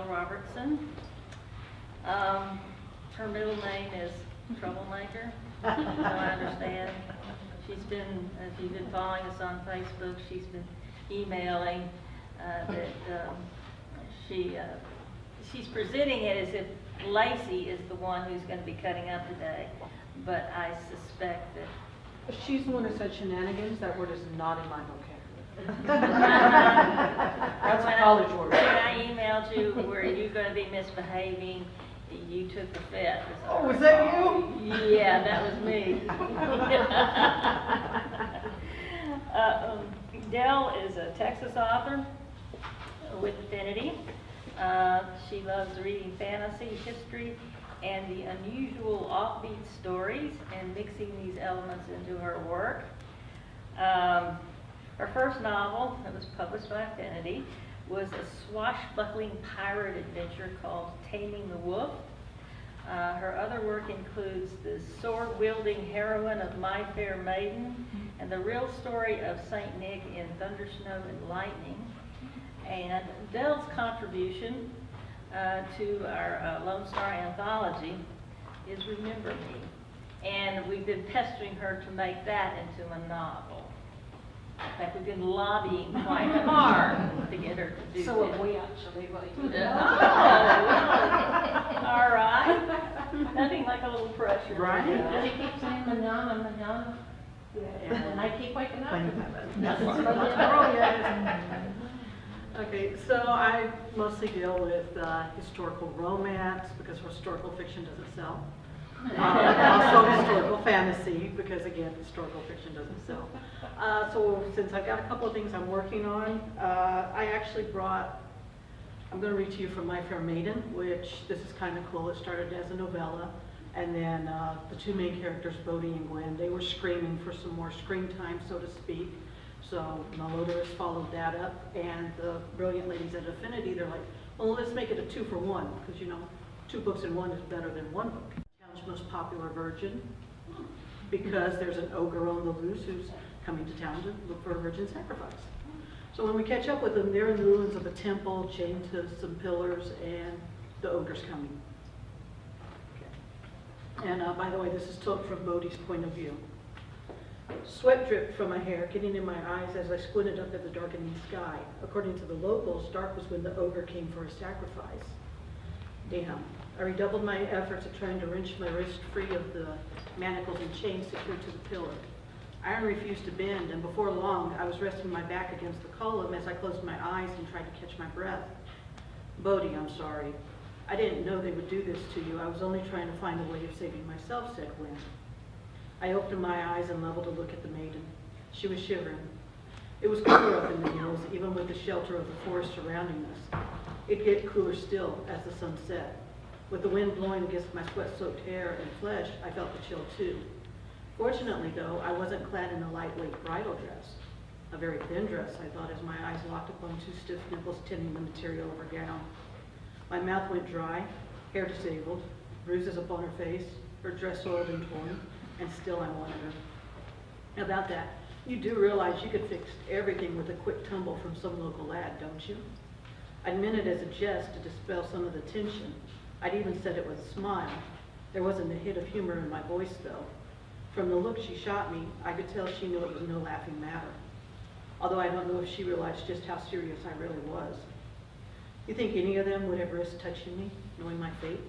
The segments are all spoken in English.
Del Robertson. Her middle name is Troublemaker, so I understand. She's been, if you've been following us on Facebook, she's been emailing that she's presenting it as if Lacey is the one who's going to be cutting up today, but I suspect that She's the one who said shenanigans. That word is not in my vocabulary. That's a college word. When I emailed you, were you going to be misbehaving? You took the fifth. Oh, was that you? Yeah, that was me. Del is a Texas author with Affinity. She loves reading fantasy, history, and the unusual offbeat stories and mixing these elements into her work. Her first novel, that was published by Affinity, was a swashbuckling pirate adventure called Taming the Wolff. Her other work includes the sword-wielding heroine of My Fair Maiden and the real story of Saint Nick in Thundersnow and Lightning. And Del's contribution to our Lone Star anthology is Remember Me. And we've been pestering her to make that into a novel. In fact, we've been lobbying quite hard to get her to do So this. have we actually, right? Oh, well. All right. Nothing like a little pressure. Right. She keeps saying manana, manana. And I keep waking up. Okay, so I mostly deal with historical romance because historical fiction doesn't sell. Also historical fantasy because, again, historical fiction doesn't sell. So since I've got a couple of things I'm working on, I actually brought, I'm going to read to you from My Fair Maiden, which this is kind of cool. It started as a novella, and then the two main characters, Bodhi and Gwen, they were screaming for some more screen time, so to speak. So Melodorus followed that up, and the brilliant ladies at Affinity, they're like, well, let's make it a 2-for-1, because, you know, 2 books in one is better than 1 book. Town's most popular virgin, because there's an ogre on the loose who's coming to town to look for a virgin sacrifice. So when we catch up with them, they're in the ruins of a temple, chained to some pillars, and the ogre's coming. Okay. And by the way, this is told from Bodhi's point of view. Sweat dripped from my hair, getting in my eyes as I squinted up at the darkening sky. According to the locals, dark was when the ogre came for his sacrifice. Damn. I redoubled my efforts at trying to wrench my wrist free of the manacles and chains secured to the pillar. Iron refused to bend, and before long, I was resting my back against the column as I closed my eyes and tried to catch my breath. Bodhi, I'm sorry. I didn't know they would do this to you. I was only trying to find a way of saving myself, said Gwen. I opened my eyes and leveled a look at the maiden. She was shivering. It was cooler up in the hills, even with the shelter of the forest surrounding us. It'd get cooler still as the sun set. With the wind blowing against my sweat-soaked hair and flesh, I felt the chill too. Fortunately, though, I wasn't clad in a lightweight bridal dress. A very thin dress, I thought, as my eyes locked upon 2 stiff nipples tinting the material of her gown. My mouth went dry, hair disabled, bruises upon her face, her dress soiled and torn, and still I wanted her. About that, you do realize you could fix everything with a quick tumble from some local lad, don't you? I meant it as a jest to dispel some of the tension. I'd even said it with a smile. There wasn't a hint of humor in my voice, though. From the look she shot me, I could tell she knew it was no laughing matter. Although I don't know if she realized just how serious I really was. You think any of them would have risked touching me, knowing my fate?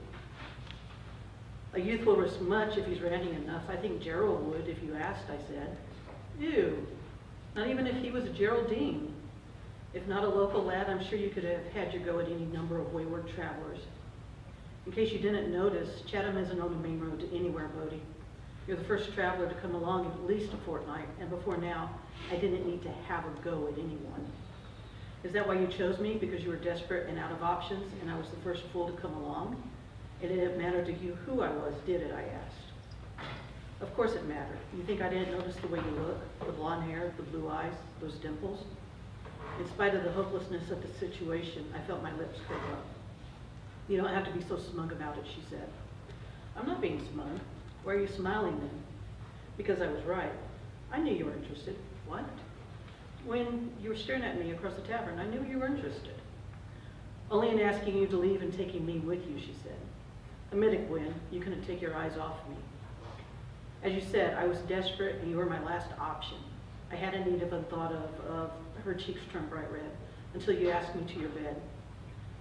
A youth will risk much if he's ranting enough. I think Gerald would, if you asked, I said. Ew. Not even if he was a Geraldine. If not a local lad, I'm sure you could have had your go at any number of wayward travelers. In case you didn't notice, Chatham isn't on the main road to anywhere, Bodhi. You're the first traveler to come along in at least a fortnight, and before now, I didn't need to have a go at anyone. Is that why you chose me? Because you were desperate and out of options, and I was the first fool to come along? It didn't matter to you who I was, did it? I asked. Of course it mattered. You think I didn't notice the way you look? The blonde hair, the blue eyes, those dimples? In spite of the hopelessness of the situation, I felt my lips curl up. You don't have to be so smug about it, she said. I'm not being smug. Why are you smiling then? Because I was right. I knew you were interested. What? When you were staring at me across the tavern, I knew you were interested. Only in asking you to leave and taking me with you, she said. Admit it, Gwen, you couldn't take your eyes off me. As you said, I was desperate and you were my last option. I hadn't even thought of her cheeks turned bright red until you asked me to your bed.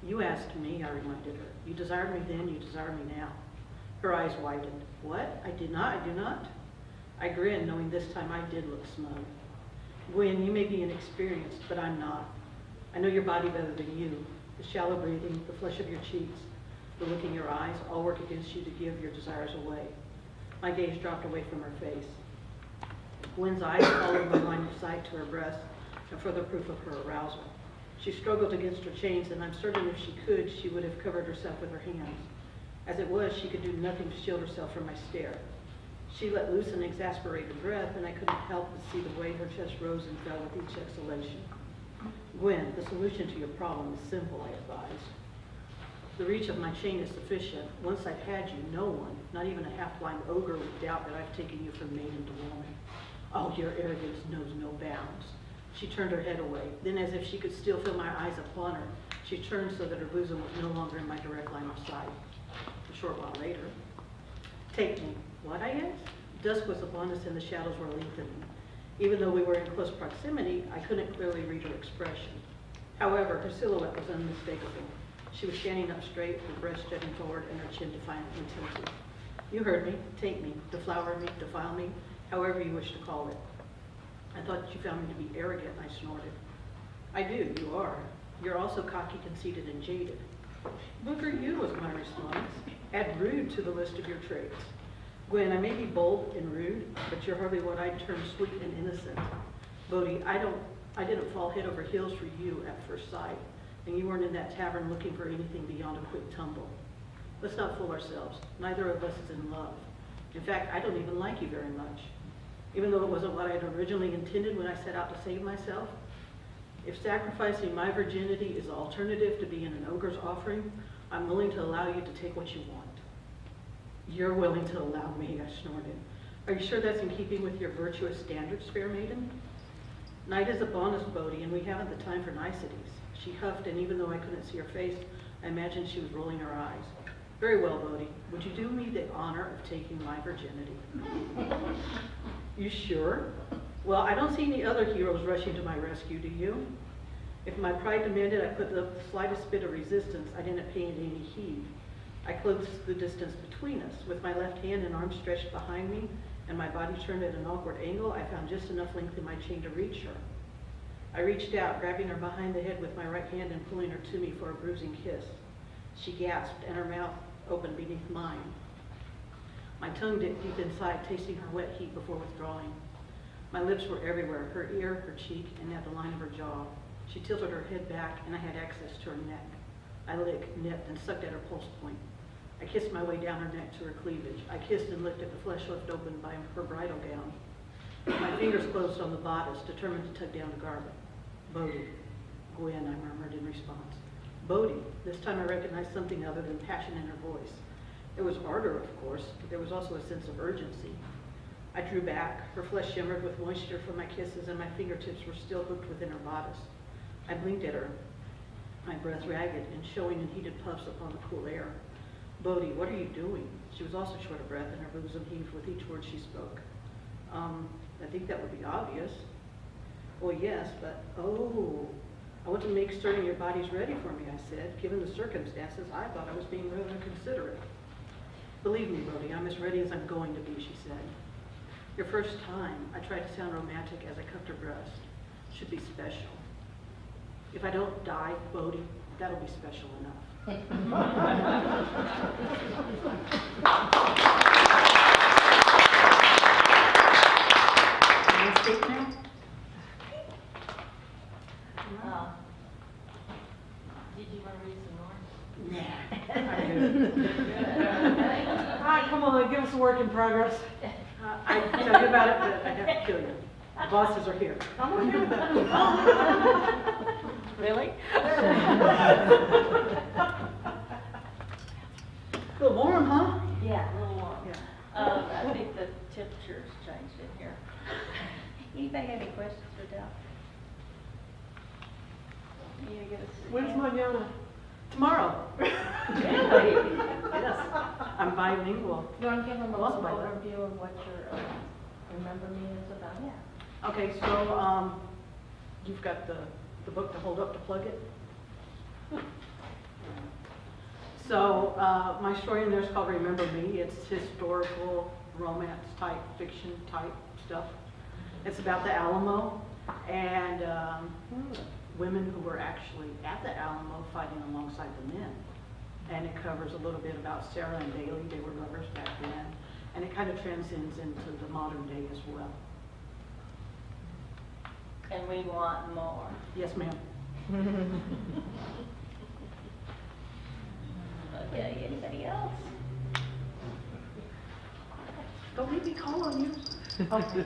You asked me, I reminded her. You desired me then, you desire me now. Her eyes widened. What? I do not. I grinned, knowing this time I did look smug. Gwen, you may be inexperienced, but I'm not. I know your body better than you. The shallow breathing, the flush of your cheeks, the look in your eyes, all work against you to give your desires away. My gaze dropped away from her face. Gwen's eyes followed my line of sight to her breast, and further proof of her arousal. She struggled against her chains, and I'm certain if she could, she would have covered herself with her hands. As it was, she could do nothing to shield herself from my stare. She let loose an exasperated breath, and I couldn't help but see the way her chest rose and fell with each exhalation. Gwen, the solution to your problem is simple, I advised. The reach of my chain is sufficient. Once I've had you, no one, not even a half-blind ogre, would doubt that I've taken you from maiden to woman. Oh, your arrogance knows no bounds. She turned her head away. Then, as if she could still feel my eyes upon her, she turned so that her bosom was no longer in my direct line of sight. A short while later, take me. What, I asked? Dusk was upon us and the shadows were lengthening. Even though we were in close proximity, I couldn't clearly read her expression. However, her silhouette was unmistakable. She was standing up straight, her breast jutting forward, and her chin defiantly tilted. You heard me. Take me. Deflower me. Defile me. However you wish to call it. I thought you found me to be arrogant, I snorted. I do. You are. You're also cocky, conceited, and jaded. Booger you, was my response. Add rude to the list of your traits. Gwen, I may be bold and rude, but you're hardly what I'd term sweet and innocent. Bodhi, I didn't fall head over heels for you at first sight, and you weren't in that tavern looking for anything beyond a quick tumble. Let's not fool ourselves. Neither of us is in love. In fact, I don't even like you very much. Even though it wasn't what I had originally intended when I set out to save myself. If sacrificing my virginity is the alternative to being an ogre's offering, I'm willing to allow you to take what you want. You're willing to allow me, I snorted. Are you sure that's in keeping with your virtuous standards, fair maiden? Night is upon us, Bodhi, and we haven't the time for niceties. She huffed, and even though I couldn't see her face, I imagined she was rolling her eyes. Very well, Bodhi. Would you do me the honor of taking my virginity? You sure? Well, I don't see any other heroes rushing to my rescue, do you? If my pride demanded I put the slightest bit of resistance, I didn't pay it any heed. I closed the distance between us. With my left hand and arm stretched behind me and my body turned at an awkward angle, I found just enough length in my chain to reach her. I reached out, grabbing her behind the head with my right hand and pulling her to me for a bruising kiss. She gasped and her mouth opened beneath mine. My tongue dipped deep inside, tasting her wet heat before withdrawing. My lips were everywhere, her ear, her cheek, and at the line of her jaw. She tilted her head back and I had access to her neck. I licked, nipped, and sucked at her pulse point. I kissed my way down her neck to her cleavage. I kissed and licked at the flesh left open by her bridal gown. My fingers closed on the bodice, determined to tug down the garment. Bodhi. Gwen, I murmured in response. Bodhi. This time I recognized something other than passion in her voice. There was ardor, of course, but there was also a sense of urgency. I drew back. Her flesh shimmered with moisture from my kisses, and my fingertips were still hooked within her bodice. I blinked at her, my breath ragged and showing in heated puffs upon the cool air. Bodhi, what are you doing? She was also short of breath, and her bosom heaved with each word she spoke. I think that would be obvious. Well, yes, but, I want to make certain your body's ready for me, I said. Given the circumstances, I thought I was being rather considerate. Believe me, Bodhi, I'm as ready as I'm going to be, she said. Your first time, I tried to sound romantic as I cupped her breast, should be special. If I don't die, Bodhi, that'll be special enough. Can I speak now? Did you want to read some more? Nah, I do. All right, come on, give us a work in progress. I tell you about it, but I have to kill you. The bosses are here. I'm okay with that. Really? A little warm, huh? Yeah, a little warm. Yeah. I think the temperature's changed in here. Anybody have any questions for Dal? You gonna give us a When's hand? Manana? Tomorrow. Yes, I'm bilingual. You want to give them a Lost little by that. overview of what your Remember Me is about? Yeah. Okay, so, you've got the book to hold up to plug it? So, my story in there is called Remember Me. It's historical, romance type, fiction type stuff. It's about the Alamo and women who were actually at the Alamo fighting alongside the men. And it covers a little bit about Sarah and Bailey. They were lovers back then. And it kind of transcends into the modern day as well. And we want more. Yes, ma'am. Okay, anybody else? Don't make me call on you. Thank you.